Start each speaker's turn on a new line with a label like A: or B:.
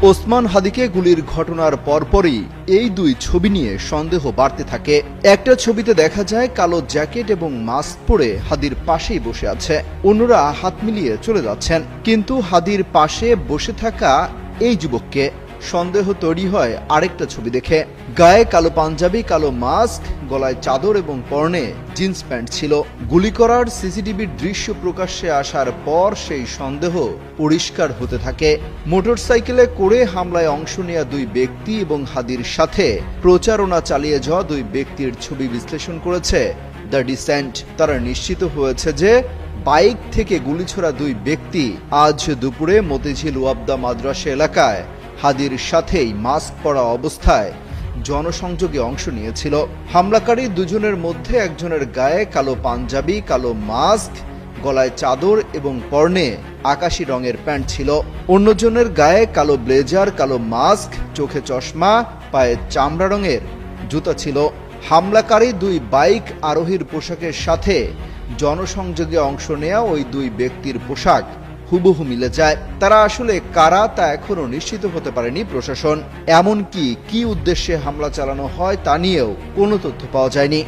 A: ওসমান হাদিকে গুলির ঘটনার পরপরই এই দুই ছবি নিয়ে সন্দেহ বাড়তে থাকে। একটা ছবিতে দেখা যায় কালো জ্যাকেট এবং মাস্ক পরে হাদির পাশেই বসে আছে, অন্যরা হাত মিলিয়ে চলে যাচ্ছেন। কিন্তু হাদির পাশে বসে থাকা এই যুবককে সন্দেহ তৈরি হয় আরেকটা ছবি দেখে। গায়ে কালো পাঞ্জাবি, কালো মাস্ক, গলায় চাদর এবং পরনে জিন্স প্যান্ট ছিল। গুলি করার সিসিটিভির দৃশ্য প্রকাশ্যে আসার পর সেই সন্দেহ পরিষ্কার হতে থাকে। মোটরসাইকেলে করে হামলায় অংশ নেওয়া দুই ব্যক্তি এবং হাদির সাথে প্রচারণা চালিয়ে যাওয়া দুই ব্যক্তির ছবি বিশ্লেষণ করেছে দ্য ডিসেন্ট। তারা নিশ্চিত হয়েছে যে বাইক থেকে গুলি ছোড়া দুই ব্যক্তি আজ দুপুরে মতিঝিল ওয়াবদা মাদ্রাসা এলাকায় হাদির সাথেই মাস্ক পরা অবস্থায় জনসংযোগে অংশ নিয়েছিল। হামলাকারী দুজনের মধ্যে একজনের গায়ে কালো পাঞ্জাবি, কালো মাস্ক, গলায় চাদর এবং পরনে আকাশি রঙের প্যান্ট ছিল। অন্যজনের গায়ে কালো ব্লেজার, কালো মাস্ক, চোখে চশমা, পায়ে চামড়া রঙের জুতা ছিল। হামলাকারী দুই বাইক আরোহীর পোশাকের সাথে জনসংযোগে অংশ নেওয়া ওই দুই ব্যক্তির পোশাক হুবহু মিলে যায়। তারা আসলে কারা তা এখনো নিশ্চিত হতে পারেনি প্রশাসন। এমনকি কি উদ্দেশ্যে হামলা চালানো হয় তা নিয়েও কোনো তথ্য পাওয়া যায়নি।